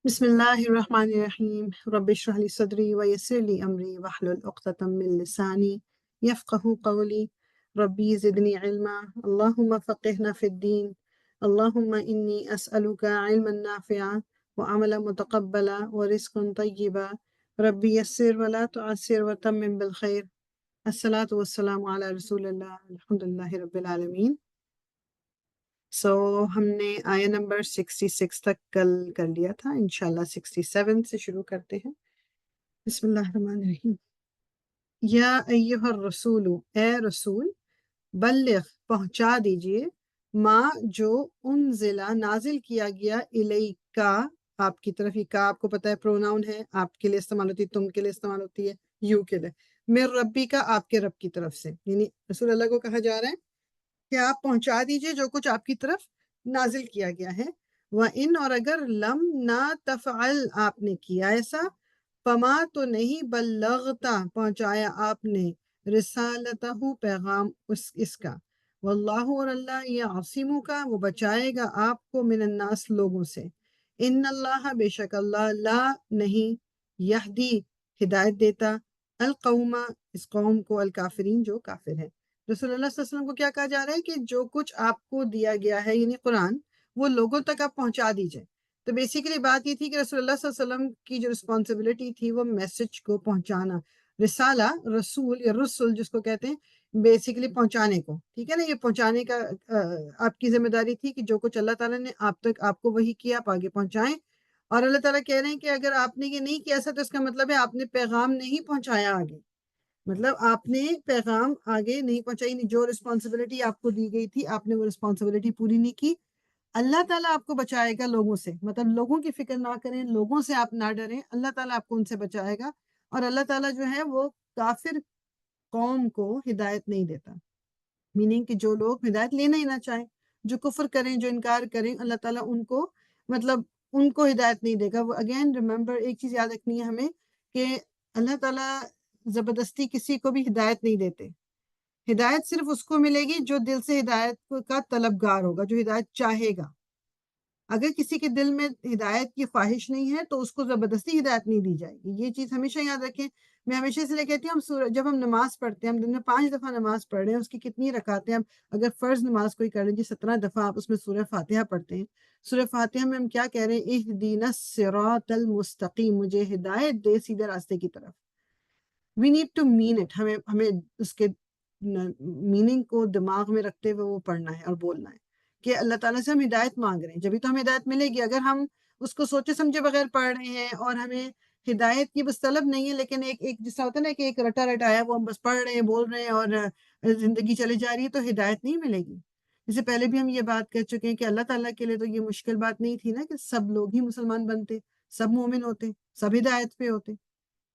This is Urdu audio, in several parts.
بسم اللہ الرحمن الرحیم رب اشرح لی صدری ویسر لی امری واحلل عقدۃ من لسانی یفقہوا قولی ربی زدنی علما اللہم فقہنا فی الدین اللہم انی اسألک علما نافعا وعملا متقبلا ورزقا طیبا ربی یسر ولا تعسر وتمم بالخیر الصلاۃ والسلام علی رسول اللہ الحمدللہ رب العالمین۔ ہم نے آیا نمبر 66 تک کل کر لیا تھا، انشاءاللہ 67 سے شروع کرتے ہیں۔ بسم اللہ الرحمن الرحیم۔ یا ایہا الرسول، اے رسول، بلغ پہنچا دیجئے، ما جو انزلہ نازل کیا گیا، الیکا آپ کی طرف، یہ کا آپ کو پتہ ہے پروناؤن ہے، آپ کے لیے استعمال ہوتی ہے، تم کے لیے استعمال ہوتی ہے، یو کے لیے، میر ربی کا آپ کے رب کی طرف سے، یعنی رسول اللہ کو کہا جا رہا ہے کہ آپ پہنچا دیجئے جو کچھ آپ کی طرف نازل کیا گیا ہے۔ وَإِنْ اور اگر لم نہ تفعل آپ نے کیا ایسا، فما تو نہیں بلغتا پہنچایا آپ نے، رسالتہ پیغام اس کا، واللہ اور اللہ یعصمک کا وہ بچائے گا آپ کو، من الناس لوگوں سے، ان اللہ بے شک اللہ لا نہیں، یہدی ہدایت دیتا، القوم اس قوم کو، الکافرین جو کافر ہے۔ رسول اللہ صلی اللہ علیہ وسلم کو کیا کہا جا رہا ہے کہ جو کچھ آپ کو دیا گیا ہے یعنی قرآن، وہ لوگوں تک آپ پہنچا دیجئے۔ تو بیسیکلی بات یہ تھی کہ رسول اللہ صلی اللہ علیہ وسلم کی جو رسپانسبلٹی تھی وہ میسج کو پہنچانا، رسالہ، رسول یا رسول جس کو کہتے ہیں بیسیکلی پہنچانے کو، ٹھیک ہے نا، یہ پہنچانے کا آپ کی ذمہ داری تھی کہ جو کچھ اللہ تعالیٰ نے آپ تک آپ کو وحی کیا آپ آگے پہنچائیں۔ اور اللہ تعالیٰ کہہ رہے ہیں کہ اگر آپ نے یہ نہیں کیا ایسا تو اس کا مطلب ہے آپ نے پیغام نہیں پہنچایا آگے، مطلب آپ نے پیغام آگے نہیں پہنچائی، نہیں، جو رسپانسبلٹی آپ کو دی گئی تھی آپ نے وہ رسپانسبلٹی پوری نہیں کی۔ اللہ تعالیٰ آپ کو بچائے گا لوگوں سے، مطلب لوگوں کی فکر نہ کریں، لوگوں سے آپ نہ ڈریں، اللہ تعالیٰ آپ کو ان سے بچائے گا۔ اور اللہ تعالیٰ جو ہے وہ کافر قوم کو ہدایت نہیں دیتا، میننگ کہ جو لوگ ہدایت لینا ہی نہ چاہیں، جو کفر کریں، جو انکار کریں، اللہ تعالیٰ ان کو مطلب ان کو ہدایت نہیں دے گا۔ وہ اگین ریممبر، ایک چیز یاد رکھنی ہے ہمیں کہ اللہ تعالیٰ زبردستی کسی کو بھی ہدایت نہیں دیتے، ہدایت صرف اس کو ملے گی جو دل سے ہدایت کا طلبگار ہوگا، جو ہدایت چاہے گا۔ اگر کسی کے دل میں ہدایت کی خواہش نہیں ہے تو اس کو زبردستی ہدایت نہیں دی جائے گی، یہ چیز ہمیشہ یاد رکھیں۔ میں ہمیشہ اس لیے کہتی ہوں جب ہم نماز پڑھتے ہیں، ہم دن میں 5 دفعہ نماز پڑھ رہے ہیں، اس کی کتنی رکعتیں ہیں، اگر فرض نماز کوئی کر لیں 17 دفعہ آپ اس میں سورہ فاتحہ پڑھتے ہیں، سورہ فاتحہ میں ہم کیا کہہ رہے ہیں؟ اہدینا الصراط المستقیم، مجھے ہدایت دے سیدھے راستے کی طرف۔ We need to mean it, ہمیں اس کے میننگ کو دماغ میں رکھتے ہوئے وہ پڑھنا ہے اور بولنا ہے کہ اللہ تعالیٰ سے ہم ہدایت مانگ رہے ہیں، جبھی تو ہمیں ہدایت ملے گی۔ اگر ہم اس کو سوچے سمجھے بغیر پڑھ رہے ہیں اور ہمیں ہدایت کی بس طلب نہیں ہے، لیکن ایک جیسا ہوتا ہے نا کہ ایک رٹا رٹایا وہ ہم بس پڑھ رہے ہیں، بول رہے ہیں اور زندگی چلی جا رہی ہے، تو ہدایت نہیں ملے گی۔ اس سے پہلے بھی ہم یہ بات کر چکے ہیں کہ اللہ تعالیٰ کے لیے تو یہ مشکل بات نہیں تھی نا کہ سب لوگ ہی مسلمان بنتے، سب مومن ہوتے، سب ہدایت پہ ہوتے،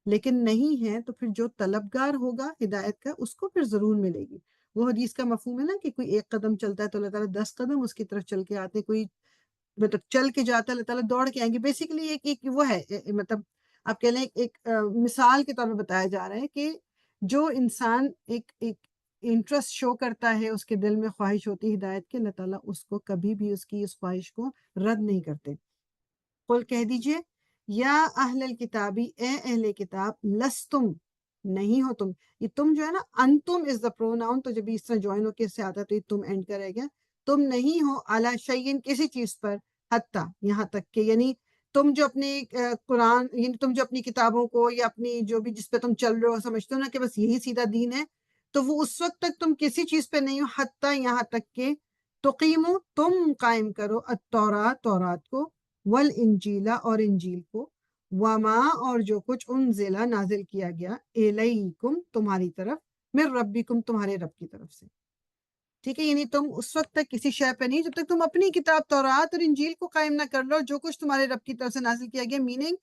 لیکن نہیں ہے تو پھر جو طلبگار ہوگا ہدایت کا اس کو پھر ضرور ملے گی۔ وہ حدیث کا مفہوم ہے نا کہ کوئی ایک قدم چلتا ہے تو اللہ تعالیٰ 10 قدم اس کی طرف چل کے آتے، کوئی مطلب چل کے جاتا ہے اللہ تعالیٰ دوڑ کے آئیں گے۔ بیسیکلی ایک وہ ہے، مطلب آپ کہہ لیں ایک مثال کے طور پہ بتایا جا رہا ہے کہ جو انسان ایک انٹرسٹ شو کرتا ہے، اس کے دل میں خواہش ہوتی ہے ہدایت کی، اللہ تعالیٰ اس کو کبھی بھی اس کی اس خواہش کو رد نہیں کرتے۔ قل کہہ دیجئے، یا اہل الکتابی، اے اہل کتاب، لستم نہیں ہو تم، یہ تم جو ہے نا، انتم از دا پروناؤن، تو جب اس طرح جوائن ہو کے سے آتا ہے تو یہ تم اینڈ کا رہ گیا، تم نہیں ہو علی شیئن کسی چیز پر، حتیٰ یہاں تک کہ، یعنی تم جو اپنی قرآن، یعنی تم جو اپنی کتابوں کو یا اپنی جو بھی جس پہ تم چل رہے ہو سمجھتے ہو نا کہ بس یہی سیدھا دین ہے، تو وہ اس وقت تک تم کسی چیز پہ نہیں ہو، حتیٰ یہاں تک کہ تقیمو تم قائم کرو، التورات تورات کو، والانجیلا اور انجیل کو، وما اور جو کچھ انزلہ نازل کیا گیا، الیکم تمہاری طرف، من ربکم تمہارے رب کی طرف سے، ٹھیک ہے۔ یعنی تم اس وقت تک کسی شے پہ نہیں جب تک تم اپنی کتاب تورات اور انجیل کو قائم نہ کر لو، جو کچھ تمہارے رب کی طرف سے نازل کیا گیا، میننگ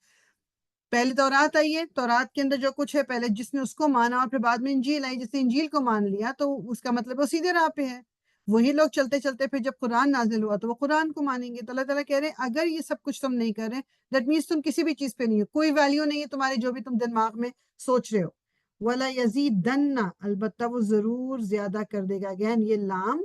پہلے تورات آئی ہے، تورات کے اندر جو کچھ ہے پہلے جس نے اس کو مانا، اور پھر بعد میں انجیل آئی، جس نے انجیل کو مان لیا تو اس کا مطلب وہ سیدھے راہ پہ ہے۔ وہی لوگ چلتے چلتے پھر جب قرآن نازل ہوا تو وہ قرآن کو مانیں گے۔ تو اللہ تعالیٰ کہہ رہے ہیں اگر یہ سب کچھ تم نہیں کر رہے، دیٹ مینس تم کسی بھی چیز پہ نہیں ہو، کوئی ویلیو نہیں ہے تمہاری جو بھی تم دماغ میں سوچ رہے ہو۔ وَلَا يَزِيدَنَّ البتہ وہ ضرور زیادہ کر دے گا۔ اگین یہ لام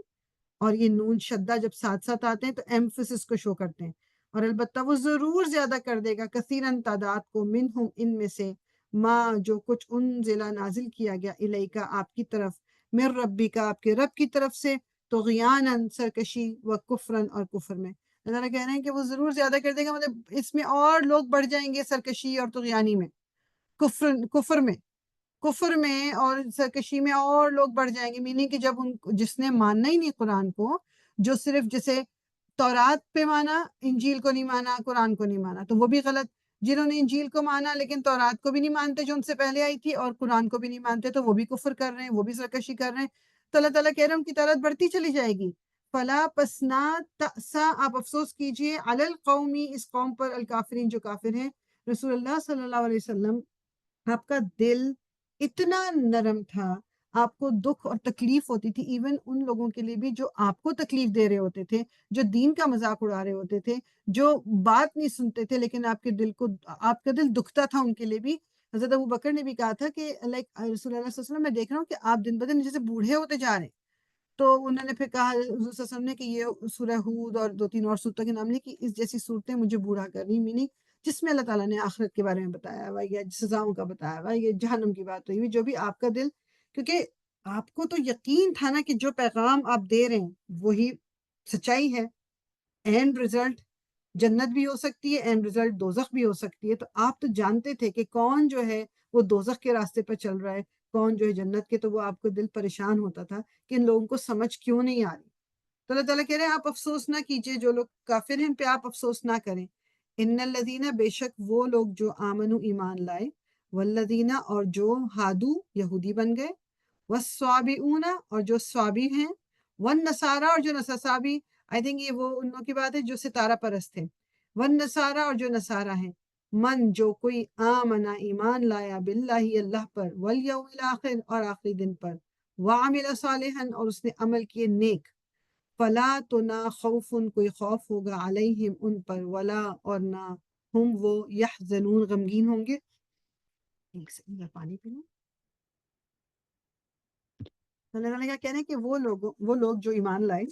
اور یہ نون شدہ جب ساتھ ساتھ آتے ہیں تو ایمفسس کو شو کرتے ہیں، اور البتہ وہ ضرور زیادہ کر دے گا کثیرن تعداد کو منہم ان میں سے ما جو کچھ انزلہ نازل کیا گیا الیکا آپ کی طرف من ربی کا آپ کے رب کی طرف سے طغیانن سرکشی و کفرن اور کفر میں اللہ تعالیٰ کہہ رہے ہیں کہ وہ ضرور زیادہ کر دے گا مطلب اس میں اور لوگ بڑھ جائیں گے سرکشی اور طغیانی میں کفر میں اور سرکشی میں اور لوگ بڑھ جائیں گے میننگ کہ جب جس نے ماننا ہی نہیں قرآن کو جو صرف جیسے تورات پہ مانا انجیل کو نہیں مانا قرآن کو نہیں مانا تو وہ بھی غلط جنہوں نے انجیل کو مانا لیکن تورات کو بھی نہیں مانتے جو ان سے پہلے آئی تھی اور قرآن کو بھی نہیں مانتے تو وہ بھی کفر کر رہے ہیں وہ بھی سرکشی کر رہے ہیں تو اللہ تعالیٰ کہہ رہے ہیں ان کی تعداد بڑھتی چلی جائے گی فلا پسنا تأسا آپ افسوس کیجئے علی القومی اس قوم پر الکافرین جو کافر ہیں رسول اللہ صلی اللہ علیہ وسلم آپ کا دل اتنا نرم تھا آپ کو دکھ اور تکلیف ہوتی تھی ایون ان لوگوں کے لیے بھی جو آپ کو تکلیف دے رہے ہوتے تھے جو دین کا مذاق اڑا رہے ہوتے تھے جو بات نہیں سنتے تھے لیکن آپ کا دل دکھتا تھا ان کے لیے بھی حضرت ابو بکر نے بھی کہا تھا کہ لائک رسول اللہ صلی اللہ علیہ وسلم میں دیکھ رہا ہوں کہ آپ دن بدن جیسے بوڑھے ہوتے جا رہے ہیں تو انہوں نے پھر کہا حضور صلی اللہ علیہ وسلم نے کہ یہ سورہ ہود اور 2-3 اور سورتوں کے نام لے کہ اس جیسی صورتیں مجھے بوڑھا کر رہی میننگ جس میں اللہ تعالیٰ نے آخرت کے بارے میں بتایا ہوا یا سزاؤں کا بتایا ہوا یا جہنم کی بات ہوئی جو بھی آپ کا دل کیونکہ آپ کو تو یقین تھا نا کہ جو پیغام آپ دے رہے ہیں وہی سچائی ہے اینڈ رزلٹ جنت بھی ہو سکتی ہے اینڈ رزلٹ دوزخ بھی ہو سکتی ہے تو آپ تو جانتے تھے کہ کون جو ہے وہ دوزخ کے راستے پر چل رہا ہے کون جو ہے جنت کے تو وہ آپ کو دل پریشان ہوتا تھا کہ ان لوگوں کو سمجھ کیوں نہیں آ رہی تو اللہ تعالیٰ کہہ رہے ہیں آپ افسوس نہ کیجئے جو لوگ کافر ہیں ان پہ آپ افسوس نہ کریں ان الذین بے شک وہ لوگ جو آمنو ایمان لائے والذین اور جو ہادو یہودی بن گئے والصابئون اور جو صابی ہیں والنصارى اور جو نصابی آئی تھنک یہ وہ ان لوگوں کی بات ہے جو ستارہ پرست تھے والنصارى اور جو نصارہ ہیں من جو کوئی آمنا ایمان لایا باللہ اللہ پر والیوم الاخر اور آخری دن پر وعمل صالحا اور اس نے عمل کیے نیک فلا تو نہ خوف کوئی خوف ہوگا علیہم ان پر ولا اور نہ ہم وہ یحزنون غمگین ہوں گے ایک سیکنڈ میں پانی پی لوں اللہ تعالیٰ کیا کہنے کہ وہ لوگ جو ایمان لائے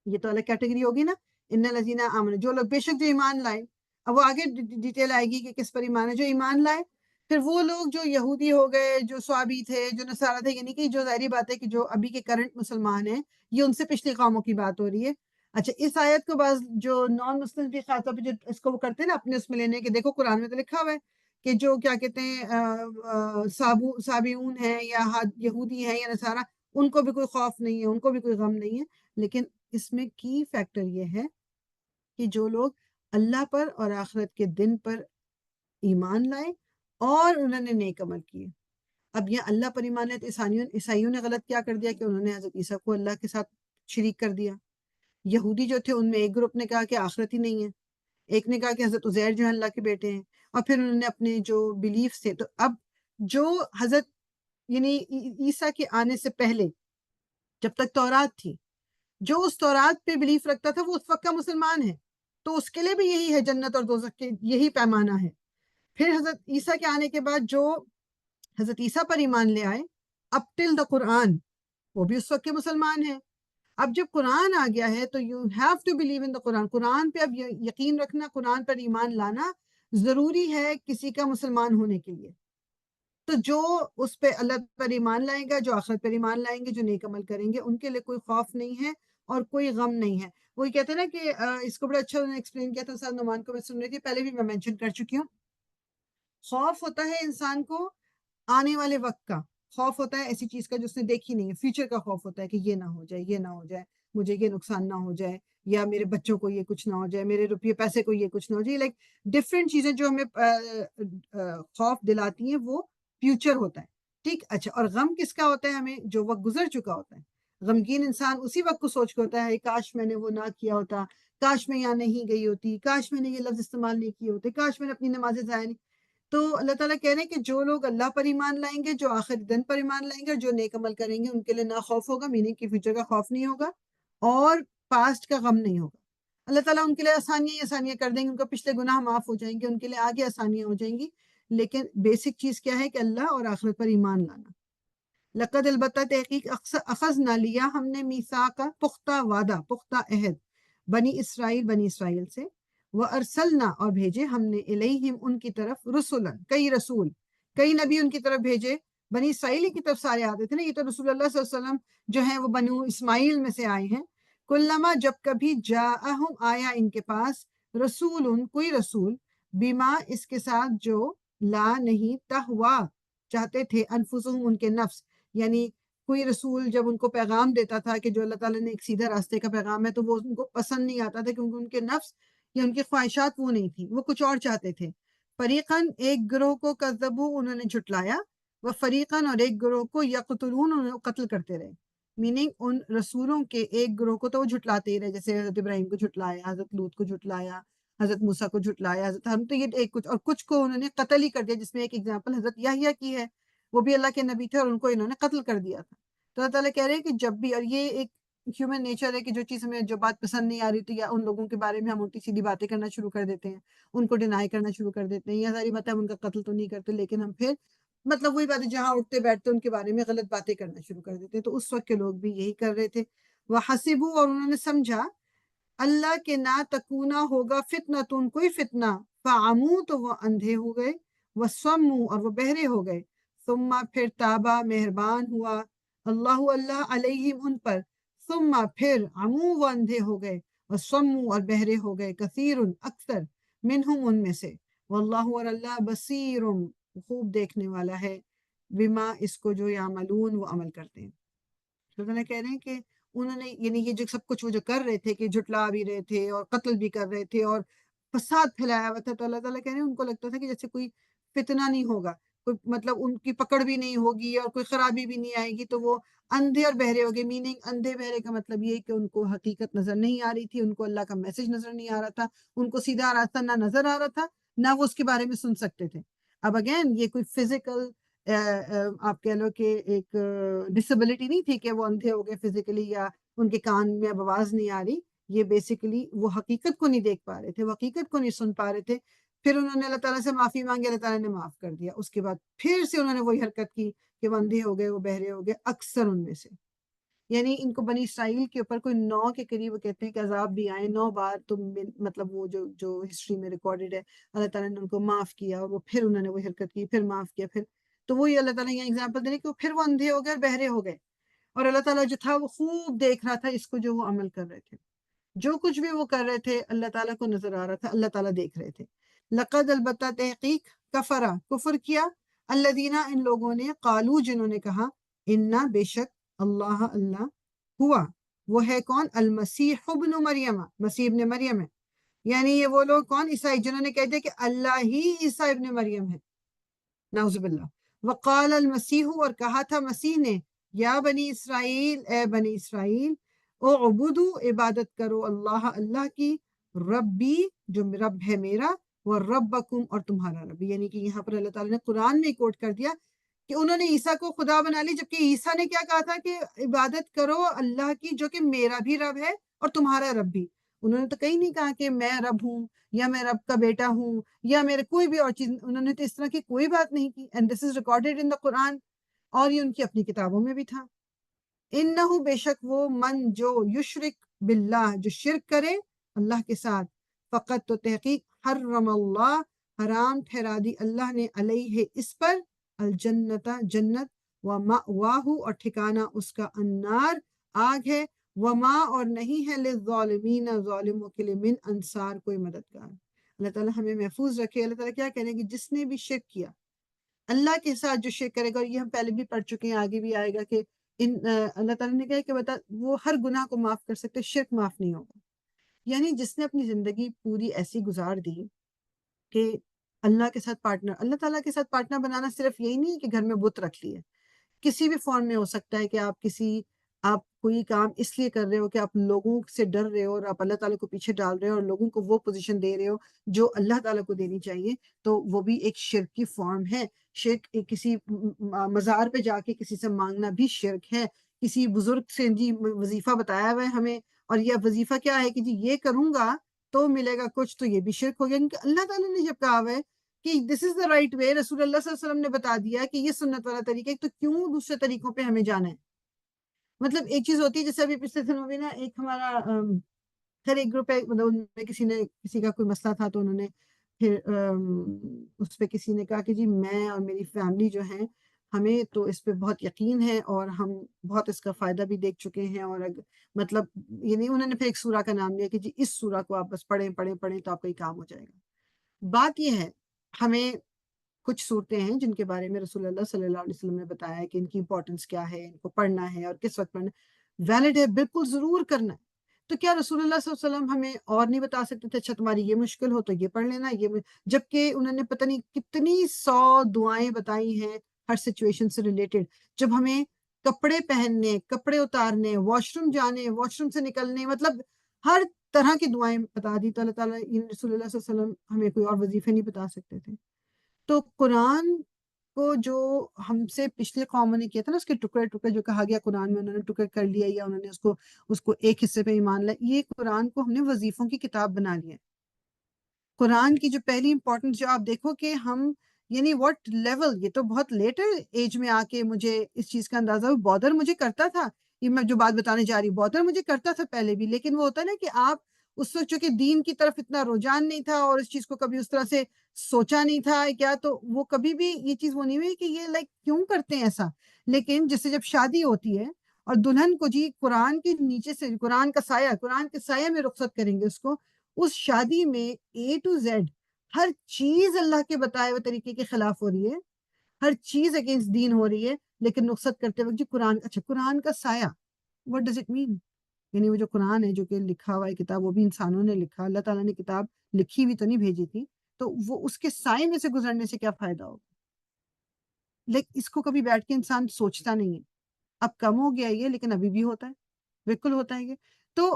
یہ تو الگ کیٹیگری ہوگی نا ان الذین آمنوا جو لوگ بے شک جو ایمان لائے اب وہ آگے ڈیٹیل آئے گی کہ کس پر ایمان ہے جو ایمان لائے پھر وہ لوگ جو یہودی ہو گئے جو صابی تھے جو نصارہ تھے یعنی کہ جو ظاہری بات ہے کہ جو ابھی کے کرنٹ مسلمان ہیں یہ ان سے پچھلی قوموں کی بات ہو رہی ہے اچھا اس آیت کو بعض جو نان مسلم بھی خاص طور پہ جو اس کو وہ کرتے ہیں نا اپنے اس میں لینے کے دیکھو قرآن میں تو لکھا ہوا ہے کہ جو کیا کہتے ہیں صابیون ہیں یا یہودی ہیں یا نصارہ ان کو بھی کوئی خوف نہیں ہے ان کو بھی کوئی غم نہیں ہے لیکن اس میں کی فیکٹر یہ ہے کہ جو لوگ اللہ پر اور آخرت کے دن پر ایمان لائے اور انہوں نے نیک عمل کیے اب یہ اللہ پر ایمان ہے تو عیسائیوں نے غلط کیا کر دیا کہ انہوں نے حضرت عیسیٰ کو اللہ کے ساتھ شریک کر دیا یہودی جو تھے ان میں ایک گروپ نے کہا کہ آخرت ہی نہیں ہے ایک نے کہا کہ حضرت عزیر جو ہے اللہ کے بیٹے ہیں اور پھر انہوں نے اپنے جو بلیف تھے تو اب جو حضرت یعنی عیسیٰ کے آنے سے پہلے جب تک تورات تھی جو اس تورات پہ بلیف رکھتا تھا وہ اس وقت کا مسلمان ہے تو اس کے لیے بھی یہی ہے جنت اور دوزخ کے یہی پیمانہ ہے پھر حضرت عیسیٰ کے آنے کے بعد جو حضرت عیسیٰ پر ایمان لے آئے اب ٹل دا قرآن وہ بھی اس وقت کے مسلمان ہیں اب جب قرآن آ گیا ہے تو you have to believe in the Quran پہ اب یقین رکھنا قرآن پر ایمان لانا ضروری ہے کسی کا مسلمان ہونے کے لیے تو جو اس پہ اللہ پر ایمان لائے گا جو آخرت پر ایمان لائیں گے جو نیک عمل کریں گے ان کے لیے کوئی خوف نہیں ہے اور کوئی غم نہیں ہے وہی کہتے ہیں نا کہ اس کو بڑا اچھا انہوں نے ایکسپلین کیا تھا استاد نعمان کو میں سن رہی تھی پہلے بھی میں مینشن کر چکی ہوں خوف ہوتا ہے انسان کو آنے والے وقت کا خوف ہوتا ہے ایسی چیز کا جو اس نے دیکھی نہیں ہے فیوچر کا خوف ہوتا ہے کہ یہ نہ ہو جائے یہ نہ ہو جائے مجھے یہ نقصان نہ ہو جائے یا میرے بچوں کو یہ کچھ نہ ہو جائے میرے روپیے پیسے کو یہ کچھ نہ ہو جائے لائک ڈفرینٹ چیزیں جو ہمیں خوف دلاتی ہیں وہ فیوچر ہوتا ہے ٹھیک اچھا اور غم کس کا ہوتا ہے ہمیں جو وقت گزر چکا ہوتا ہے غمگین انسان اسی وقت کو سوچ کے ہوتا ہے کاش میں نے وہ نہ کیا ہوتا کاش میں یہاں نہیں گئی ہوتی کاش میں نے یہ لفظ استعمال نہیں کیے ہوتے کاش میں نے اپنی نمازیں ضائع نہیں تو اللہ تعالیٰ کہہ رہے ہیں کہ جو لوگ اللہ پر ایمان لائیں گے جو آخر دن پر ایمان لائیں گے اور جو نیک عمل کریں گے ان کے لیے نہ خوف ہوگا میننگ کہ فیوچر کا خوف نہیں ہوگا اور پاسٹ کا غم نہیں ہوگا اللہ تعالیٰ ان کے لیے آسانیاں ہی آسانیاں کر دیں گے ان کا پچھلے گناہ معاف ہو جائیں گے ان کے لیے آگے آسانیاں ہو جائیں گی لیکن بیسک چیز کیا ہے کہ اللہ اور آخرت پر ایمان لانا لقد البتہ تحقیق اخذ نہ لیا ہم نے میثاق کا پختہ وعدہ پختہ عہد بنی اسرائیل سے وَأَرْسَلْنَا اور بھیجے ہم نے الیہم ان کی طرف رسلا کئی رسول، کئی نبی ان کی طرف بھیجے. بنی اسرائیل کی طرف سارے آتے تھے نا، یہ تو رسول اللہ صلی اللہ علیہ وسلم جو ہیں وہ بنو اسماعیل میں سے آئے ہیں. کلما جب کبھی جاءہم آیا ان کے پاس رسول کوئی رسول، بیما اس کے ساتھ جو لا نہیں تہوا چاہتے تھے انفسہم ان کے نفس، یعنی کوئی رسول جب ان کو پیغام دیتا تھا کہ جو اللہ تعالیٰ نے ایک سیدھا راستے کا پیغام ہے تو وہ ان کو پسند نہیں آتا تھا، کیونکہ ان کے نفس یا ان کی خواہشات وہ نہیں تھی، وہ کچھ اور چاہتے تھے. فریقاً ایک گروہ کو کذبو انہوں نے جھٹلایا، وہ فریقاً اور ایک گروہ کو یقتلون انہوں نے قتل کرتے رہے. میننگ ان رسولوں کے ایک گروہ کو تو وہ جھٹلاتے ہی رہے، جیسے حضرت ابراہیم کو جھٹلایا، حضرت لوط کو جھٹلایا، حضرت موسیٰ کو جھٹلایا، حضرت ہم تو یہ ایک کچھ، اور کچھ کو انہوں نے قتل ہی کر دیا، جس میں ایک ایگزامپل حضرت یحییٰ کی ہے، وہ بھی اللہ کے نبی تھے اور ان کو انہوں نے قتل کر دیا تھا. تو اللہ تعالیٰ کہہ رہے ہیں کہ جب بھی، اور یہ ایک ہیومن نیچر ہے کہ جو چیز ہمیں جو بات پسند نہیں آ رہی تھی یا ان لوگوں کے بارے میں ہم الٹی سیدھی باتیں کرنا شروع کر دیتے ہیں، ان کو ڈینائی کرنا شروع کر دیتے ہیں، یا ساری باتیں ہم ان کا قتل تو نہیں کرتے لیکن ہم پھر مطلب وہی باتیں جہاں اٹھتے بیٹھتے ان کے بارے میں غلط باتیں کرنا شروع کر دیتے ہیں. تو اس وقت کے لوگ بھی یہی کر رہے تھے. وَحَسِبُوا اور انہوں نے سمجھا اللہ کے نہ تکونا ہوگا فتنہ کوئی فتنہ، فعمو تو وہ اندھے ہو گئے، وَصَمُّوا اور وہ بہرے ہو گئے، ثم پھر تابا مہربان ہوا اللہ علیہم ان پر، ثم پھر عمو وہ اندھے ہو گئے، وَصَمُّوا اور بہرے ہو گئے، کثیر اکثر، منہم ان میں سے، واللہ اور اللہ بصیر خوب دیکھنے والا ہے، بما اس کو جو یعملون وہ عمل کرتے ہیں. تو اللہ کہہ رہے ہیں کہ انہوں نے یعنی یہ جو سب کچھ وہ جو کر رہے تھے کہ جھٹلا بھی رہے تھے اور قتل بھی کر رہے تھے اور فساد پھیلایا ہوا تھا، تو اللہ تعالیٰ کہہ رہے ہیں ان کو لگتا تھا کہ جیسے کوئی فتنہ نہیں ہوگا، کوئی مطلب ان کی پکڑ بھی نہیں ہوگی اور کوئی خرابی بھی نہیں آئے گی، تو وہ اندھے اور بہرے ہو گئے. میننگ اندھے بہرے کا مطلب یہ کہ ان کو حقیقت نظر نہیں آ رہی تھی، ان کو اللہ کا میسج نظر نہیں آ رہا تھا، ان کو سیدھا راستہ نہ نظر آ رہا تھا، نہ وہ اس کے بارے میں سن سکتے تھے. اب اگین یہ کوئی فزیکل آپ کہہ لو کہ ایک ڈسیبلٹی نہیں تھی کہ وہ اندھے ہو گئے فزیکلی یا ان کے کان میں اب آواز نہیں آ رہی، یہ بیسیکلی وہ حقیقت کو نہیں دیکھ پا رہے تھے، وہ حقیقت کو نہیں سن پا رہے تھے. پھر انہوں نے اللہ تعالیٰ سے معافی مانگی، اللہ تعالیٰ نے معاف کر دیا. اس کے بعد پھر سے انہوں نے وہی حرکت کی کہ وہ اندھے ہو گئے، وہ بہرے ہو گئے، اکثر ان میں سے. یعنی ان کو بنی اسرائیل کے اوپر کوئی 9 کے قریب کہتے ہیں کہ عذاب بھی آئے 9 بار، تو مطلب وہ جو ہسٹری میں ریکارڈڈ ہے، اللہ تعالیٰ نے ان کو معاف کیا اور وہ پھر انہوں نے وہ حرکت کی، پھر معاف کیا، پھر تو وہی اللہ تعالیٰ یہاں ایگزامپل دے رہے کہ پھر وہ اندھے ہو گئے اور بہرے ہو گئے، اور اللہ تعالیٰ جو تھا وہ خوب دیکھ رہا تھا اس کو جو وہ عمل کر رہے تھے، جو کچھ بھی وہ کر رہے تھے اللہ تعالیٰ کو نظر آ رہا تھا، اللہ تعالیٰ دیکھ رہے تھے. لقد البتہ تحقیق کفرا کفر کیا، الذین ان لوگوں نے، قالو جنہوں نے کہا، انا بے شک، اللہ اللہ، ہوا وہ ہے کون، المسیح ابن مریم مسیح ابن مریم ہے. یعنی یہ وہ لوگ کون، عیسائی، جنہوں نے کہہ دیا کہ اللہ ہی عیسیٰ ابن مریم ہے، نعوذ باللہ. وقال المسیح اور کہا تھا مسیح نے، یا بنی اسرائیل اے بنی اسرائیل، اعبدو عبادت کرو اللہ اللہ کی، ربی جو رب ہے میرا، وہ ربکم اور تمہارا رب. یعنی کہ یہاں پر اللہ تعالیٰ نے قرآن میں کوٹ کر دیا کہ انہوں نے عیسیٰ کو خدا بنا لی، جبکہ عیسیٰ نے کیا کہا تھا کہ عبادت کرو اللہ کی جو کہ میرا بھی رب ہے اور تمہارا رب بھی. انہوں نے تو کہیں نہیں کہا کہ میں رب ہوں یا میں رب کا بیٹا ہوں یا میرے کوئی بھی اور چیز، انہوں نے تو اس طرح کی کوئی بات نہیں کی. And this is recorded in the قرآن، اور یہ ان کی اپنی کتابوں میں بھی تھا. انہو بے شک وہ، من جو، یشرک باللہ جو شرک کرے اللہ کے ساتھ، فقط تو تحقیق، حرم اللہ حرام ٹھہرا دی اللہ نے، علیہ اس پر، الجنت جنت، ومأواہ اور ٹھکانہ اس کا، النار آگ ہے، وما اور نہیں ہے، للظالمین ظالموں کے لیے، من انصار کوئی مددگار. اللہ تعالیٰ ہمیں محفوظ رکھے. اللہ تعالیٰ کیا کہہ رہے ہیں کہ جس نے بھی شرک کیا اللہ کے ساتھ، جو شرک کرے گا، اور یہ ہم پہلے بھی پڑھ چکے ہیں، آگے بھی آئے گا کہ اللہ تعالیٰ نے کہا کہ بتا وہ ہر گناہ کو معاف کر سکتے، شرک معاف نہیں ہوگا. یعنی جس نے اپنی زندگی پوری ایسی گزار دی کہ اللہ کے ساتھ پارٹنر، اللہ تعالیٰ کے ساتھ پارٹنر بنانا صرف یہی نہیں کہ گھر میں بت رکھ لیے، کسی بھی فارم میں ہو سکتا ہے کہ آپ کوئی کام اس لیے کر رہے ہو کہ آپ لوگوں سے ڈر رہے ہو اور آپ اللہ تعالیٰ کو پیچھے ڈال رہے ہو اور لوگوں کو وہ پوزیشن دے رہے ہو جو اللہ تعالیٰ کو دینی چاہیے، تو وہ بھی ایک شرک کی فارم ہے. شرک کسی مزار پہ جا کے کسی سے مانگنا بھی شرک ہے. کسی بزرگ سے جی وظیفہ بتایا ہوا ہے ہمیں، اور یہ وظیفہ کیا ہے کہ جی یہ کروں گا تو ملے گا کچھ، تو یہ بھی شرک ہو گیا. کیونکہ اللہ تعالیٰ نے جب کہا ہوا ہے کہ دس از دا رائٹ وے، رسول اللہ صلی اللہ علیہ وسلم نے بتا دیا کہ یہ سنت والا طریقہ ہے، تو کیوں دوسرے طریقوں پہ ہمیں جانا ہے. مطلب ایک چیز ہوتی ہے، جیسے ابھی پچھلے دنوں میں نا ایک ہمارا خیر ایک گروپ ہے مطلب ان میں کسی کا کوئی مسئلہ تھا تو انہوں نے پھر اس پہ کسی نے کہا کہ جی میں اور میری فیملی جو ہے ہمیں تو اس پہ بہت یقین ہے اور ہم بہت اس کا فائدہ بھی دیکھ چکے ہیں، اور مطلب یعنی انہوں نے پھر ایک سورہ کا نام لیا کہ جی اس سورہ کو آپ بس پڑھیں پڑھیں پڑھیں تو آپ کا ہی کام ہو جائے گا۔ بات یہ ہے ہمیں کچھ صورتیں ہیں جن کے بارے میں رسول اللہ صلی اللہ علیہ وسلم نے بتایا ہے کہ ان کی امپورٹنس کیا ہے، ان کو پڑھنا ہے اور کس وقت پڑھنا ہے، ویلڈ ہے، بالکل ضرور کرنا ہے۔ تو کیا رسول اللہ صلی اللہ علیہ وسلم ہمیں اور نہیں بتا سکتے تھے اچھا تمہاری یہ مشکل ہو تو یہ پڑھ لینا، جبکہ انہوں نے پتہ نہیں کتنی 100 دعائیں بتائی ہیں ہر سچویشن سے ریلیٹڈ، جب ہمیں کپڑے پہننے، کپڑے اتارنے، واش روم جانے، واش روم سے نکلنے، مطلب ہر طرح کی دعائیں بتا دی تو اللہ تعالیٰ رسول اللہ صلی اللہ علیہ وسلم ہمیں کوئی اور وظیفے نہیں بتا سکتے تھے۔ تو قرآن کو جو ہم سے پچھلے قوموں نے کیا تھا نا، اس کے ٹکڑے ٹکڑے جو کہا گیا قرآن میں انہوں نے ٹکڑے کر لیا یا انہوں نے اس کو ایک حصے پہ ایمان لیا، یہ قرآن کو ہم نے وظیفوں کی کتاب بنا لیا ہے۔ قرآن کی جو پہلی امپورٹنس جو آپ دیکھو کہ ہم یعنی واٹ لیول، یہ تو بہت لیٹر ایج میں آ کے مجھے اس چیز کا اندازہ ہوا، بودر مجھے کرتا تھا، یہ میں جو بات بتانے جا رہی ہوں بودر مجھے کرتا تھا پہلے بھی، لیکن وہ ہوتا ہے نا کہ آپ اس وقت چونکہ دین کی طرف اتنا رجحان نہیں تھا اور اس چیز کو کبھی اس طرح سے سوچا نہیں تھا کیا، تو وہ کبھی بھی یہ چیز وہ نہیں ہوئی کہ یہ لائک کیوں کرتے ہیں ایسا۔ لیکن جس سے جب شادی ہوتی ہے اور دلہن کو جی قرآن کے نیچے سے قرآن کے سایہ میں رخصت کریں گے اس کو، اس شادی میں اے ٹو زیڈ ہر چیز اللہ کے بتائے ہوئے طریقے کے خلاف ہو رہی ہے، ہر چیز اگینسٹ دین ہو رہی ہے، لیکن رخصت کرتے وقت جی قرآن، اچھا قرآن کا سایہ what does it mean؟ یعنی وہ جو قرآن ہے جو کہ لکھا ہوا ہے کتاب، وہ بھی انسانوں نے لکھا، اللہ تعالیٰ نے کتاب لکھی ہوئی تو نہیں بھیجی تھی، تو وہ اس کے سائے میں سے گزرنے سے کیا فائدہ ہوگا؟ لیکن اس کو کبھی بیٹھ کے انسان سوچتا نہیں ہے۔ اب کم ہو گیا یہ، لیکن ابھی بھی ہوتا ہے، بالکل ہوتا ہے یہ۔ تو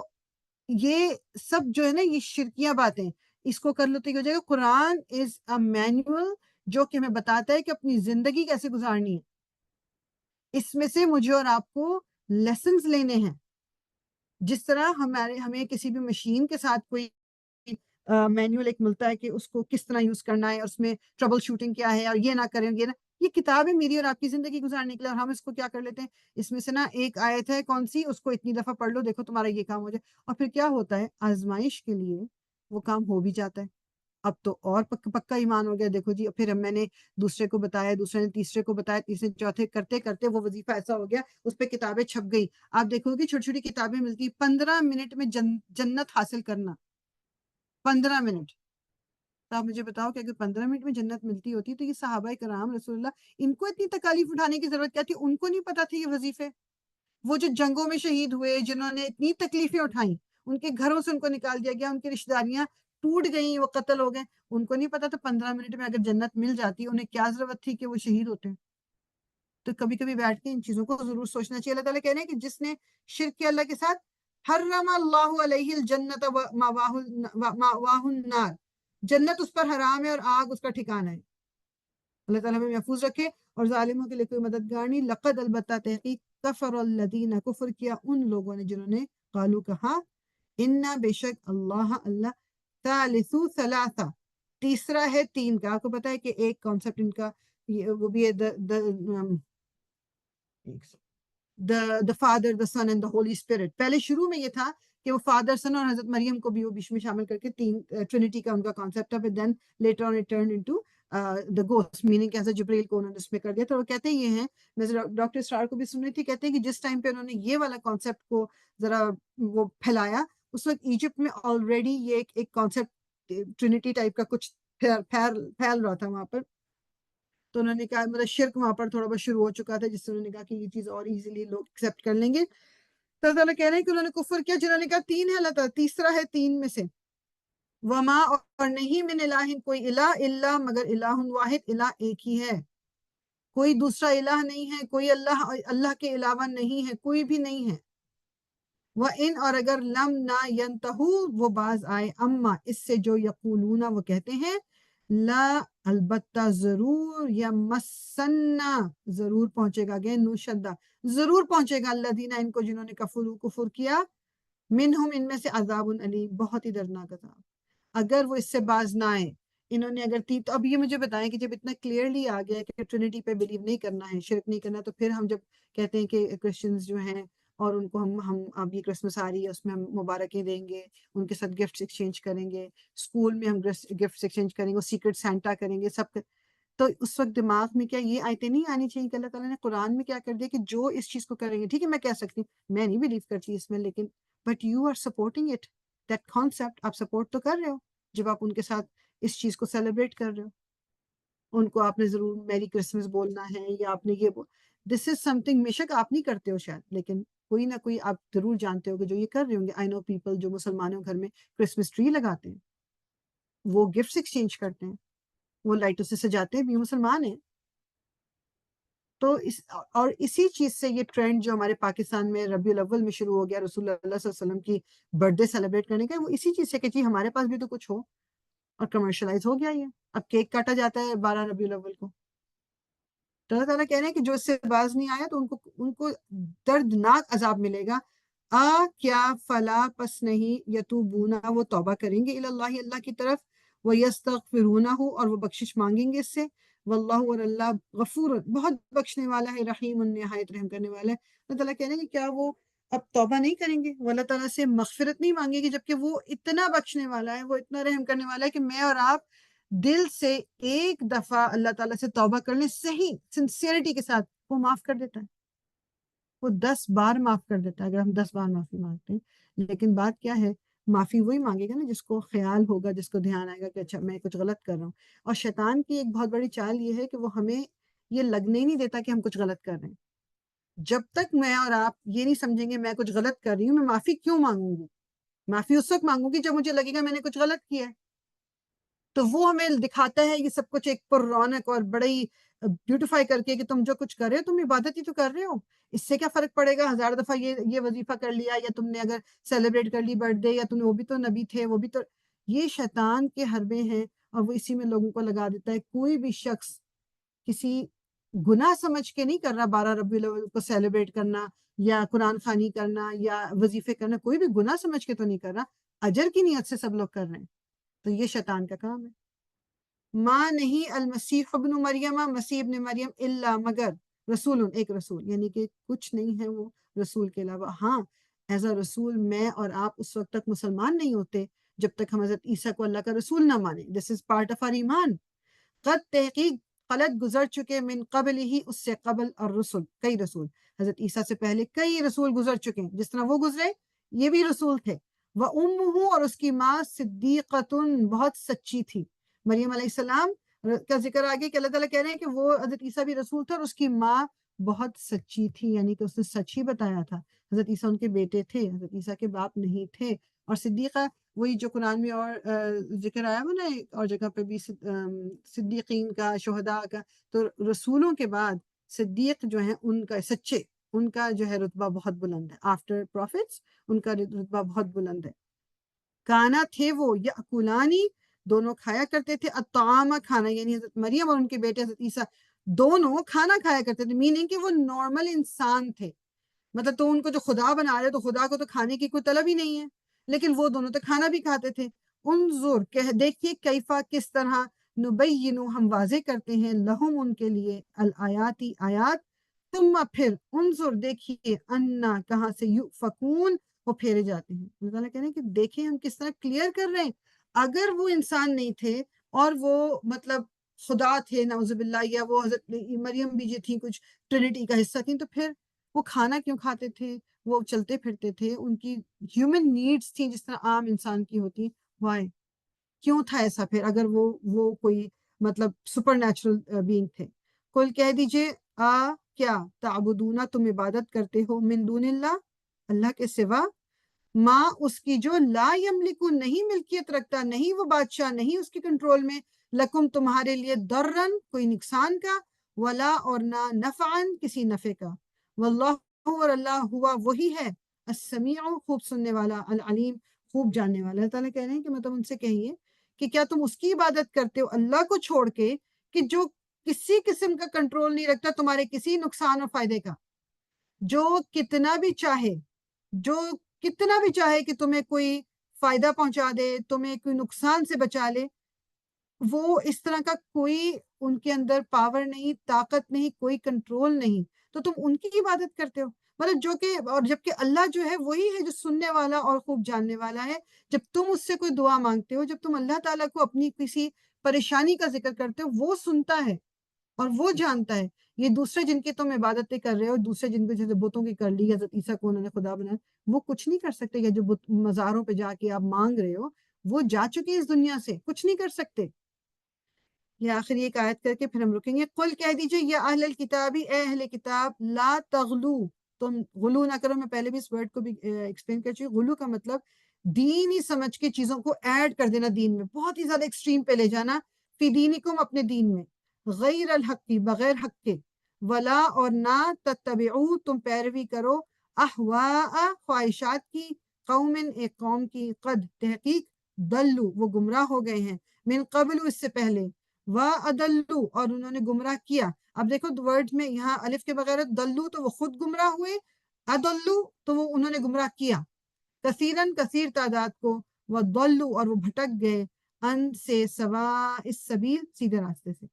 یہ سب جو ہے نا یہ شرکیاں باتیں، اس کو کر لو تو یہ ہو جائے گا۔ قرآن از اے مینول جو کہ ہمیں بتاتا ہے کہ اپنی زندگی کیسے گزارنی ہے، اس میں سے مجھے اور آپ کو لیسنز لینے ہیں۔ جس طرح ہمیں کسی بھی مشین کے ساتھ کوئی مینول ایک ملتا ہے کہ اس کو کس طرح یوز کرنا ہے، اور اس میں ٹربل شوٹنگ کیا ہے، اور یہ نہ کریں یہ نہ، یہ کتاب ہے میری اور آپ کی زندگی گزارنے کے لیے، اور ہم اس کو کیا کر لیتے ہیں، اس میں سے نا ایک آیت ہے کون سی، اس کو اتنی دفعہ پڑھ لو دیکھو تمہارا یہ کام ہو جائے، اور پھر کیا ہوتا ہے آزمائش کے لیے وہ کام ہو بھی جاتا ہے۔ اب تو اور پکا ایمان ہو گیا، دیکھو جی پھر میں نے دوسرے کو بتایا، دوسرے نے تیسرے کو بتایا، تیسرے چوتھے کرتے کرتے وہ وظیفہ ایسا ہو گیا، اس پہ کتابیں چھپ گئی۔ آپ دیکھو گے چھوٹی چھوٹی کتابیں ملتی، 15 منٹ میں جنت حاصل کرنا، 15 منٹ۔ تو آپ مجھے بتاؤ کہ اگر 15 منٹ میں جنت ملتی ہوتی تو یہ صحابہ کرام رسول اللہ ان کو اتنی تکالیف اٹھانے کی ضرورت کیا تھی؟ ان کو نہیں پتا تھی یہ وظیفے؟ وہ جو جنگوں میں شہید ہوئے، جنہوں نے اتنی تکلیفیں اٹھائیں، ان کے گھروں سے ان کو نکال دیا گیا، ان کی رشتہ داریاں ٹوٹ گئیں، وہ قتل ہو گئے، ان کو نہیں پتا تھا 15 منٹ میں اگر جنت مل جاتی انہیں کیا ضرورت تھی کہ وہ شہید ہوتے ہیں؟ تو کبھی کبھی بیٹھ کے ان چیزوں کو ضرور سوچنا چاہیے۔ اللہ تعالیٰ کہہ رہے ہیں کہ جس نے شرک کیا اللہ کے ساتھ، حرم اللہ علیہ الجنت مأواہ النار، جنت اس پر حرام ہے اور آگ اس کا ٹھکانہ ہے۔ اللہ تعالیٰ ہمیں محفوظ رکھے، اور ظالموں کے لیے کوئی مددگار نہیں۔ لقد البتہ تحقیق کفر الذین، کفر کیا ان لوگوں نے جنہوں نے قالو کہا، انا بے شک اللہ ثالث ثلاثہ، تیسرا ہے تین کا۔ آپ کو پتا ہے کہ ایک کانسیپٹ ان کا وہ بھی ہے the father, the son and the holy spirit۔ پہلے شروع میں یہ تھا کہ وہ فادر، سن اور حضرت مریم کو بھی وہ بیچ میں شامل کر کے تین ٹرینٹی کا ان کا کانسیپٹ ہے، but then later on it turned into the ghost meaning کہ حضرت جبریل کو انہوں نے اس میں کر دیا۔ تو وہ کہتے ہیں یہ ہیں، میں ڈاکٹر اسرار کو بھی سن رہی تھی، کہتے ہیں کہ جس ٹائم پہ انہوں نے یہ والا کانسیپٹ کو ذرا وہ پھیلایا، اس وقت ایجپٹ میں آلریڈی یہ ایک کانسیپٹ ٹرینٹی ٹائپ کا کچھ پھیل رہا تھا وہاں پر۔ تو انہوں نے کہا مطلب شرک وہاں پر تھوڑا بہت شروع ہو چکا تھا، جس سے انہوں نے کہا کہ یہ چیز اور ایزیلی لوگ ایکسیپٹ کر لیں گے۔ تو اللہ تعالیٰ کہہ رہے ہیں کہ انہوں نے کفر کیا جنہوں نے کہا تین ہے اللہ تعالیٰ، تیسرا ہے تین میں سے، وما اور نہیں من الہ کوئی الہ الا مگر الہ واحد، الہ ایک ہی ہے، کوئی دوسرا الہ نہیں ہے، کوئی اللہ کے علاوہ نہیں ہے، کوئی بھی نہیں ہے۔ وَإِنْ اور اگر لم نہ ينتہو وہ باز آئے، اما اس سے جو یقولون وہ کہتے ہیں، لا البتہ ضرور، یا مسنا ضرور پہنچے گا، گے نوشدہ ضرور پہنچے گا، الذین ان کو جنہوں نے کفر کیا، منہم ان میں سے عذاب علیم بہت ہی دردناک عذاب۔ اگر وہ اس سے باز نہ آئے، انہوں نے اگر تو اب یہ مجھے بتائیں کہ جب اتنا کلیئرلی آ گیا کہ ٹرینٹی پہ بلیو نہیں کرنا ہے، شرک نہیں کرنا، تو پھر ہم جب کہتے ہیں کہ کرسچنز جو ہیں اور ان کو ہم اب یہ کرسمس آ رہی ہے اس میں ہم مبارکیں دیں گے، ان کے ساتھ گفٹس ایکسچینج کریں گے، اسکول میں ہم گفٹس ایکسچینج کریں گے، سیکرٹ سینٹا کریں گے سب۔ تو اس وقت دماغ میں کیا یہ آیتیں نہیں آنی چاہیے کہ اللہ تعالیٰ نے قرآن میں کیا کر دیا کہ جو اس چیز کو کریں گے، ٹھیک ہے میں کہہ سکتی ہوں میں نہیں بلیو کرتی اس میں، لیکن but you are supporting it, that concept آپ سپورٹ تو کر رہے ہو جب آپ ان کے ساتھ اس چیز کو سیلیبریٹ کر رہے ہو۔ ان کو آپ نے ضرور میری کرسمس بولنا ہے یا آپ نے یہ دس از سم تھنگ، بے شک آپ نہیں کرتے ہو شاید، لیکن کوئی نہ کوئی آپ ضرور جانتے ہو کہ جو یہ کر رہے ہوں گے۔ آئی نو پیپل جو مسلمانوں کے گھر میں کرسمس ٹری لگاتے ہیں، وہ گفٹس ایکسچینج کرتے ہیں، وہ لائٹوں سے سجاتے ہیں بھی، مسلمان ہیں۔ تو اور اسی چیز سے یہ ٹرینڈ جو ہمارے پاکستان میں ربیع الاول میں شروع ہو گیا رسول اللہ صلی اللہ علیہ وسلم کی برتھ ڈے سیلیبریٹ کرنے کا، وہ اسی چیز سے کہ جی ہمارے پاس بھی تو کچھ ہو، اور کمرشلائز ہو گیا یہ۔ اب کیک کاٹا جاتا ہے 12 ربیع الاول کو، تو اللہ تعالیٰ کہہ رہے ہیں کہ جو اس سے باز نہیں آیا تو ان کو دردناک عذاب ملے گا۔ کیا فلا پس نہیں یتوبونا، وہ توبہ کریں گے اللہ اللہ کی طرف، وَيَسْتَغْفِرُونَهُ اور وہ بخشش مانگیں گے اس سے، واللہ اور اللہ غفور بہت بخشنے والا ہے، رحیم نہایت رحم کرنے والا ہے۔ اللہ تعالیٰ کہہ رہے ہیں کہ کیا وہ اب توبہ نہیں کریں گے، وہ اللہ تعالیٰ سے مغفرت نہیں مانگے گی، جبکہ وہ اتنا بخشنے والا ہے، وہ اتنا رحم کرنے والا ہے کہ میں اور آپ دل سے ایک دفعہ اللہ تعالیٰ سے توبہ کر لیں صحیح سنسیئرٹی کے ساتھ، وہ معاف کر دیتا ہے، وہ 10 بار معاف کر دیتا ہے اگر ہم 10 بار معافی مانگتے ہیں۔ لیکن بات کیا ہے، معافی وہی مانگے گا نا جس کو خیال ہوگا، جس کو دھیان آئے گا کہ اچھا میں کچھ غلط کر رہا ہوں۔ اور شیطان کی ایک بہت بڑی چال یہ ہے کہ وہ ہمیں یہ لگنے ہی نہیں دیتا کہ ہم کچھ غلط کر رہے ہیں۔ جب تک میں اور آپ یہ نہیں سمجھیں گے میں کچھ غلط کر رہی ہوں، میں معافی کیوں مانگوں گی؟ معافی اس وقت مانگوں گی جب مجھے لگے گا میں نے کچھ غلط کیا ہے، تو وہ ہمیں دکھاتا ہے یہ سب کچھ ایک پر رونق اور بڑے ہی بیوٹیفائی کر کے کہ تم جو کچھ کر رہے ہو تم عبادت ہی تو کر رہے ہو، اس سے کیا فرق پڑے گا 1000 دفعہ یہ وظیفہ کر لیا، یا تم نے اگر سیلیبریٹ کر لی برتھ ڈے، یا تم نے وہ بھی تو نبی تھے، وہ بھی تو۔ یہ شیطان کے حربے ہیں اور وہ اسی میں لوگوں کو لگا دیتا ہے۔ کوئی بھی شخص کسی گناہ سمجھ کے نہیں کر رہا 12 ربیع الاول کو سیلیبریٹ کرنا یا قرآن خوانی کرنا یا وظیفے کرنا، کوئی بھی گناہ سمجھ کے تو نہیں کر رہا، اجر کی نیت سے سب لوگ کر رہے ہیں۔ تو یہ شیطان کا کام ہے۔ ماں نہیں المسیح ابن مریم، مسیح ابن مریم الا مگر رسول، ایک رسول، یعنی کہ کچھ نہیں ہے وہ رسول کے علاوہ۔ ہاں ایز اے رسول میں اور آپ اس وقت تک مسلمان نہیں ہوتے جب تک ہم حضرت عیسیٰ کو اللہ کا رسول نہ مانیں۔ دس از پارٹ آف آر ایمان۔ قد تحقیق غلط گزر چکے من قبل ہی، اس سے قبل الرسل، کئی رسول، حضرت عیسیٰ سے پہلے کئی رسول گزر چکے ہیں، جس طرح وہ گزرے یہ بھی رسول تھے۔ وَأُمُّهُ اور اس کی ماں صدیقۃ بہت سچی تھی۔ مریم علیہ السلام کا ذکر آگے کہ اللہ تعالیٰ کہہ رہے ہیں کہ وہ حضرت عیسیٰ بھی رسول تھا اور اس کی ماں بہت سچی تھی، یعنی کہ اس نے سچ ہی بتایا تھا۔ حضرت عیسیٰ ان کے بیٹے تھے، حضرت عیسیٰ کے باپ نہیں تھے۔ اور صدیقہ وہی جو قرآن میں اور ذکر آیا ہوا نا اور جگہ پہ بھی، صدیقین کا، شہداء کا، تو رسولوں کے بعد صدیق جو ہیں ان کا سچے، ان کا جو ہے رتبہ بہت بلند ہے، آفٹر پروفٹس ان کا رتبہ بہت بلند ہے۔ کانا تھے وہ یاکلانی دونوں کھایا کرتے تھے، الطعام کھانا، یعنی حضرت مریم اور ان کے بیٹے حضرت عیسیٰ دونوں کھانا کھایا کرتے تھے، میننگ کہ وہ نارمل انسان تھے، مطلب تو ان کو جو خدا بنا رہے تو خدا کو تو کھانے کی کوئی طلب ہی نہیں ہے، لیکن وہ دونوں تو کھانا بھی کھاتے تھے۔ انظر کہ دیکھیے کیفا کس طرح، نبینو ہم واضح کرتے ہیں، لہم ان کے لیے، الآیاتی آیات، ثم پھر انظر دیکھیے، انا کہاں سے، یؤفکون وہ پھیرے جاتے ہیں۔ اللہ تعالیٰ کہہ رہے ہیں کہ دیکھیں ہم کس طرح کلیئر کر رہے ہیں، اگر وہ انسان نہیں تھے اور وہ مطلب خدا تھے نعوذ باللہ، یا وہ حضرت مریم بھی جو تھی کچھ ٹرینٹی کا حصہ تھیں، تو پھر وہ کھانا کیوں کھاتے تھے، وہ چلتے پھرتے تھے، ان کی ہیومن نیڈز تھیں جس طرح عام انسان کی ہوتی، وائے کیوں تھا ایسا پھر اگر وہ کوئی مطلب سپر نیچرل بینگ تھے؟ کل کہہ دیجئے کیا تعبدون تم عبادت کرتے ہو، من دون اللہ اللہ کے سوا، ماں اس کی جو لا یملکو نہیں ملکیت رکھتا، نہیں وہ بادشاہ، نہیں اس کے کنٹرول میں، لکم تمہارے لیے، درن کوئی نقصان کا، ولا اور نہ نفعن کسی نفع کا، واللہ اور اللہ ہوا وہی ہے، السمیع خوب سننے والا، العلیم خوب جاننے والا۔ اللہ تعالیٰ کہہ رہے ہیں کہ مطلب ان سے کہیے کہ کیا تم اس کی عبادت کرتے ہو اللہ کو چھوڑ کے کہ جو کسی قسم کا کنٹرول نہیں رکھتا تمہارے کسی نقصان اور فائدے کا، جو کتنا بھی چاہے، جو کتنا بھی چاہے کہ تمہیں کوئی فائدہ پہنچا دے، تمہیں کوئی نقصان سے بچا لے، وہ اس طرح کا کوئی ان کے اندر پاور نہیں، طاقت نہیں، کوئی کنٹرول نہیں، تو تم ان کی عبادت کرتے ہو۔ مطلب جو کہ، اور جبکہ اللہ جو ہے وہی ہے جو سننے والا اور خوب جاننے والا ہے. جب تم اس سے کوئی دعا مانگتے ہو، جب تم اللہ تعالیٰ کو اپنی کسی پریشانی کا ذکر کرتے ہو، وہ سنتا ہے اور وہ جانتا ہے. یہ دوسرے جن کی تم عبادتیں کر رہے ہو، دوسرے جن کو جیسے بتوں کی کر لی، حضرت عیسیٰ کو انہوں نے خدا بنایا، وہ کچھ نہیں کر سکتے. یا جو مزاروں پہ جا کے آپ مانگ رہے ہو، وہ جا چکے اس دنیا سے، کچھ نہیں کر سکتے. یہ آخر ایک آیت کر کے پھر ہم رکیں گے. قل کہہ دیجئے یا اہل الکتابی، اے اہل کتاب، لا تغلو، تم غلو نہ کرو. میں پہلے بھی اس ورڈ کو بھی ایکسپلین کر چکی. غلو کا مطلب دین ہی سمجھ کے چیزوں کو ایڈ کر دینا دین میں، بہت ہی زیادہ ایکسٹریم پہ لے جانا. فی دینکم، اپنے دین میں، غیر الحق کی، بغیر حق کے، ولا اور نہ، تتبعو تم پیروی کرو، احواء خواہشات کی، قوم ایک قوم کی، قد تحقیق، دلو وہ گمراہ ہو گئے ہیں، من قبل اس سے پہلے، وَأَضَلُّوا اور انہوں نے گمراہ کیا. اب دیکھو ورڈ میں یہاں الف کے بغیر دلو تو وہ خود گمراہ ہوئے، اضلوا تو وہ انہوں نے گمراہ کیا، کثیرن کثیر تعداد کو، وَضَلُّوا اور وہ بھٹک گئے، ان سے، سواء السبیل سیدھے راستے سے.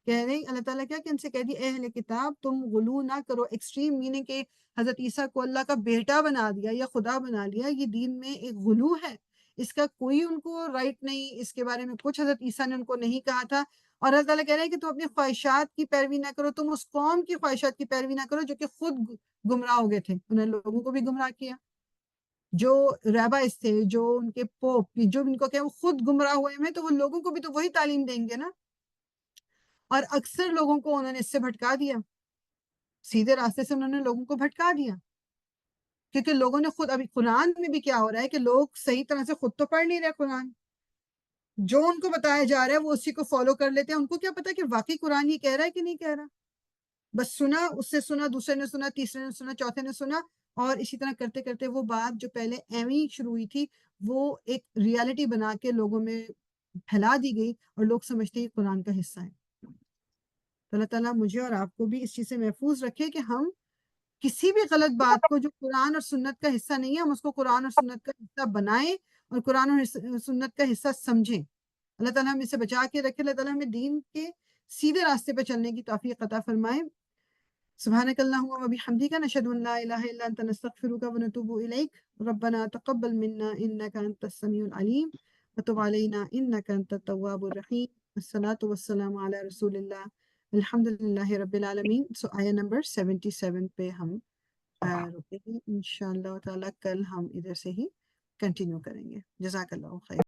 کہہ رہے اللہ تعالیٰ کیا کہ ان سے کہہ دی اے اہل کتاب تم غلو نہ کرو. ایکسٹریم میننگ کہ حضرت عیسیٰ کو اللہ کا بیٹا بنا دیا یا خدا بنا لیا، یہ دین میں ایک غلو ہے. اس کا کوئی ان کو رائٹ نہیں، اس کے بارے میں کچھ حضرت عیسیٰ نے ان کو نہیں کہا تھا. اور اللہ تعالیٰ کہہ رہے ہیں کہ تم اپنی خواہشات کی پیروی نہ کرو، تم اس قوم کی خواہشات کی پیروی نہ کرو جو کہ خود گمراہ ہو گئے تھے. انہوں نے لوگوں کو بھی گمراہ کیا. جو ریبائز تھے، جو ان کے پوپ، جو ان کو کہ وہ خود گمراہ ہوئے ہیں، تو وہ لوگوں کو بھی تو وہی تعلیم دیں گے نا. اور اکثر لوگوں کو انہوں نے اس سے بھٹکا دیا، سیدھے راستے سے انہوں نے لوگوں کو بھٹکا دیا. کیونکہ لوگوں نے خود، ابھی قرآن میں بھی کیا ہو رہا ہے کہ لوگ صحیح طرح سے خود تو پڑھ نہیں رہے قرآن، جو ان کو بتایا جا رہا ہے وہ اسی کو فالو کر لیتے ہیں. ان کو کیا پتا کہ واقعی قرآن یہ کہہ رہا ہے کہ نہیں کہہ رہا. بس سنا، اس سے سنا، دوسرے نے سنا، تیسرے نے سنا، چوتھے نے سنا، اور اسی طرح کرتے کرتے وہ بات جو پہلے ایویں شروع ہوئی تھی وہ ایک ریالٹی بنا کے لوگوں میں پھیلا دی گئی، اور لوگ سمجھتے ہیں قرآن کا حصہ ہے. تو اللہ تعالیٰ مجھے اور آپ کو بھی اس چیز سے محفوظ رکھے کہ ہم کسی بھی غلط بات کو جو قرآن اور سنت کا حصہ نہیں ہے، ہم اس کو قرآن اور سنت کا حصہ بنائیں اور قرآن اور سنت کا حصہ سمجھیں. اللہ تعالیٰ ہمیں اسے بچا کے رکھے. اللہ تعالیٰ ہمیں دین کے سیدھے راستے پہ چلنے کی توفیق عطا فرمائے. سبحانک اللہم و بحمدک، نشہد ان لا الہ الا انت، نستغفرک و نتوب الیک. ربنا تقبل منا انک انت السمیع العلیم وتب علینا انک انت التواب الرحیم. الصلاۃ والسلام علی رسول اللہ. الحمد للہ رب العالمین. سو آیہ نمبر 77 پہ ہم رکیں گے انشاءاللہ تعالیٰ. کل ہم ادھر سے ہی کنٹینیو کریں گے. جزاک اللہ خیر.